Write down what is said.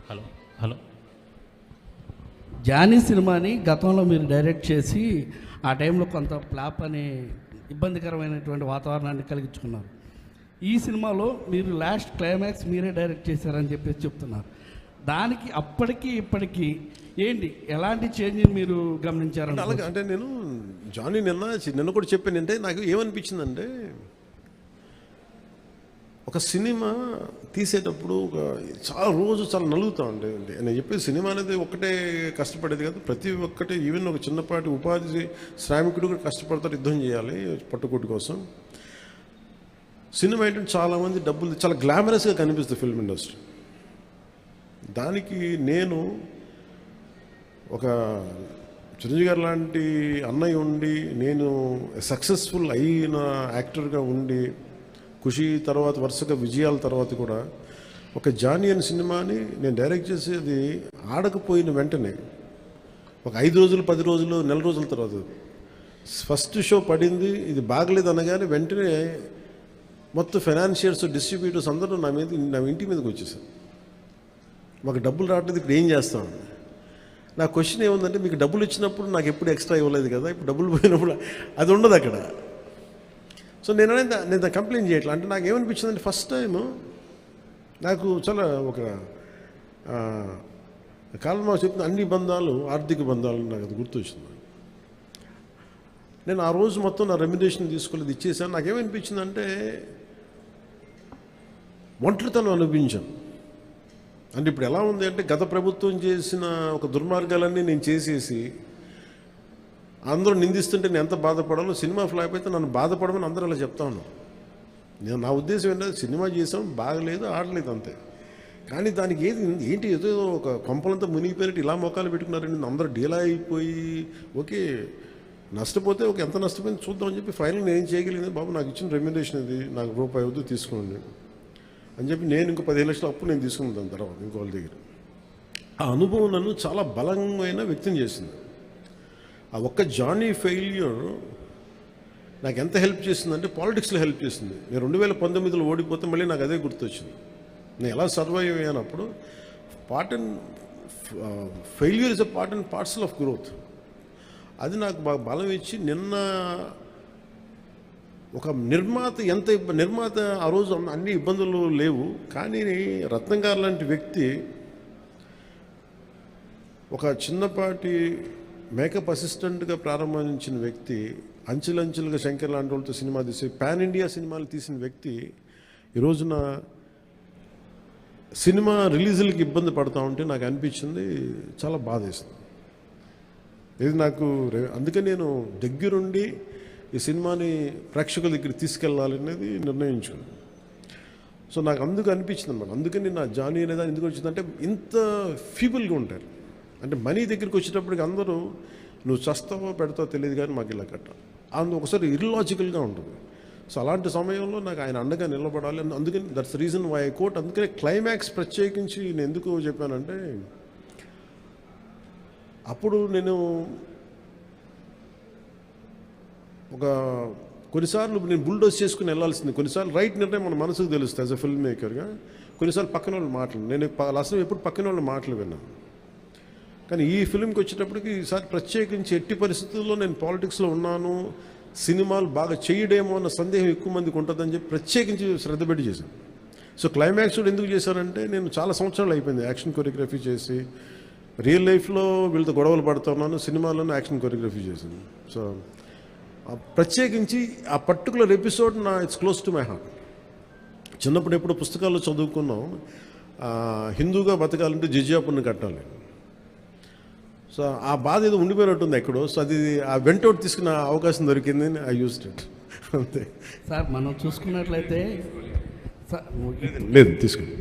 Hello hello Johnny సినిమాని గతంలో మీరు డైరెక్ట్ చేసి ఆ టైంలో కొంత ఫ్లాప్ అనే ఇబ్బందికరమైనటువంటి వాతావరణాన్ని కలిగించుకున్నారు. ఈ సినిమాలో మీరు లాస్ట్ క్లైమాక్స్ మీరే డైరెక్ట్ చేశారని చెప్పేసి చెప్తున్నారు. దానికి అప్పటికి ఇప్పటికీ ఏంటి ఎలాంటి చేంజ్ని మీరు గమనించారు? అలాగే అంటే నేను జానీ నిన్న కూడా చెప్పాను. అంటే నాకు ఏమనిపించిందంటే, ఒక సినిమా తీసేటప్పుడు చాలా నలుగుతూ ఉండే. నేను చెప్పేది సినిమా అనేది ఒక్కటే కష్టపడేది కాదు, ప్రతి ఒక్కటే. ఈవెన్ ఒక చిన్నపాటి ఉపాధి శ్రామికుడు కూడా కష్టపడతాడు, యుద్ధం చేయాలి పట్టుకోటి కోసం. సినిమా ఏంటంటే చాలామంది డబ్బులు చాలా గ్లామరస్గా కనిపిస్తుంది ఫిల్మ్ ఇండస్ట్రీ. దానికి నేను ఒక చిరంజీవి గారు లాంటి అన్నయ్య ఉండి, నేను సక్సెస్ఫుల్ అయిన యాక్టర్గా ఉండి, ఖుషి తర్వాత వరుసగా విజయాల తర్వాత కూడా ఒక జానీ అనే సినిమాని నేను డైరెక్ట్ చేసేది ఆడకపోయిన వెంటనే ఒక 5 రోజులు 10 రోజులు నెల రోజుల తర్వాత ఫస్ట్ షో పడింది, ఇది బాగలేదు అనగానే వెంటనే మొత్తం ఫైనాన్షియర్స్ డిస్ట్రిబ్యూటర్స్ అందరూ నా ఇంటి మీదకి వచ్చేసారు. మాకు డబ్బులు రావట్లేదు, ఇప్పుడు ఏం చేస్తాం? నా క్వశ్చన్ ఏముందంటే, మీకు డబ్బులు ఇచ్చినప్పుడు నాకు ఎప్పుడు ఎక్స్ట్రా ఇవ్వలేదు కదా, ఇప్పుడు డబ్బులు పోయినప్పుడు అది ఉండదు అక్కడ. సో నేను కంప్లైంట్ చేయట్లా. అంటే నాకు ఏమనిపించిందంటే, ఫస్ట్ టైము నాకు చాలా ఒక కాలంలో చెప్తున్న అన్ని బంధాలు ఆర్థిక బంధాలు నాకు అది గుర్తొచ్చింది. నేను ఆ రోజు మొత్తం నా రెమ్యునరేషన్ తీసుకోలేదు, ఇచ్చేసాను. నాకేమనిపించిందంటే, ఒంటరితనం అనిపించాను. అంటే ఇప్పుడు ఎలా ఉంది అంటే, గత ప్రభుత్వం చేసిన ఒక దుర్మార్గాలన్నీ నేను చేసేసి అందరూ నిందిస్తుంటే నేను ఎంత బాధపడాలో, సినిమా ఫ్లాప్ అయితే నన్ను బాధపడమని అందరూ అలా చెప్తా ఉన్నాను. నా ఉద్దేశం ఏంటంటే, సినిమా చేసాం, బాగలేదు, ఆడలేదు అంతే. కానీ దానికి ఏంటి ఏదో ఒక కొంపలంతా మునిగిపోయినట్టు ఇలా మోకాలు పెట్టుకున్నారండి. అందరూ డీలా అయిపోయి, ఓకే నష్టపోతే ఒక ఎంత నష్టపోయింది చూద్దామని చెప్పి ఫైనల్ నేను ఏం చేయగలిగింది, బాబు నాకు ఇచ్చిన రెమ్యునరేషన్ ఇది, నాకు రూపాయి వద్దు తీసుకోండి అని చెప్పి నేను ఇంకో 15 లక్షల అప్పు నేను తీసుకున్నాను. దాని తర్వాత ఇంకోళ్ళ దగ్గర ఆ అనుభవం నన్ను చాలా బలమైన వ్యక్తం చేసింది. ఆ ఒక్క జానీ ఫెయిల్యూర్ నాకు ఎంత హెల్ప్ చేసిందంటే, పాలిటిక్స్లో హెల్ప్ చేసింది. నేను 2019లో ఓడిపోతే మళ్ళీ నాకు అదే గుర్తొచ్చింది. నేను ఎలా సర్వైవ్ అయ్యానప్పుడు, failure is a part and parcel of growth. అది నాకు బాగా బలం ఇచ్చి, నిన్న ఒక నిర్మాత ఆ రోజు అన్ని ఇబ్బందులు లేవు, కానీ రత్నం గారు లాంటి వ్యక్తి, ఒక చిన్నపాటి మేకప్ అసిస్టెంట్గా ప్రారంభించిన వ్యక్తి, అంచెలంచెలుగా శంకర్ లాంటి వాళ్ళతో సినిమా తీసి పాన్ ఇండియా సినిమాలు తీసిన వ్యక్తి ఈ రోజున సినిమా రిలీజులకి ఇబ్బంది పడతా ఉంటే నాకు అనిపించింది, చాలా బాధేస్తుంది. ఇది నాకు అందుకని నేను దగ్గరుండి ఈ సినిమాని ప్రేక్షకుల దగ్గర తీసుకెళ్ళాలి అనేది నిర్ణయించుకున్నాను. సో నాకు అందుకు అనిపించింది అన్నమాట. అందుకని నా జానీ అనేది ఎందుకు వచ్చిందంటే, ఇంత ఫీబుల్గా ఉంటారు. అంటే మనీ దగ్గరికి వచ్చేటప్పటికి అందరూ నువ్వు చస్తావో పెడతావో తెలియదు, కానీ మాకు ఇలా కట్టాలి అందు ఒకసారి ఇర్లాజికల్గా ఉంటుంది. సో అలాంటి సమయంలో నాకు ఆయన అండగా నిలబడాలి. అందుకని that's reason why I quote. అందుకని క్లైమాక్స్ ప్రత్యేకించి నేను ఎందుకు చెప్పానంటే, అప్పుడు నేను కొన్నిసార్లు నేను బుల్డోజ్ చేసుకుని వెళ్ళాల్సింది. కొన్నిసార్లు రైట్ నిర్ణయం మన మనసుకు తెలుస్తుంది యాజ్ అ ఫిల్మ్ మేకర్గా. కొన్నిసార్లు పక్కన వాళ్ళు మాటలు, నేను అసలు ఎప్పుడు పక్కన వాళ్ళ మాటలు విన్నాను. కానీ ఈ ఫిల్మ్కి వచ్చేటప్పటికి ఈసారి ప్రత్యేకించి ఎట్టి పరిస్థితుల్లో నేను పాలిటిక్స్లో ఉన్నాను, సినిమాలు బాగా చేయడేమో అన్న సందేహం ఎక్కువ మందికి ఉంటుందని చెప్పి ప్రత్యేకించి శ్రద్ధ పెట్టి చేశాను. సో క్లైమాక్స్ కూడా ఎందుకు చేశానంటే, నేను చాలా సంవత్సరాలు అయిపోయింది యాక్షన్ కొరియోగ్రఫీ చేసి. రియల్ లైఫ్లో వీళ్ళతో గొడవలు పడుతున్నాను, సినిమాల్లోనే యాక్షన్ కొరియోగ్రఫీ చేశాను. సో ప్రత్యేకించి ఆ particular episode it's close to my heart. చిన్నప్పుడు ఎప్పుడు పుస్తకాల్లో చదువుకున్నాం, హిందూగా బతకాలంటే జిజియాపుని కట్టాలి. సో ఆ బాధ ఏదో ఉండిపోయినట్టుంది ఎక్కడో. సో అది ఆ వెంటౌట్ తీసుకున్న అవకాశం దొరికింది, ఐ యూజ్డ్ ఇట్ అంతే. సార్ మనం చూసుకున్నట్లయితే లేదు తీసుకుని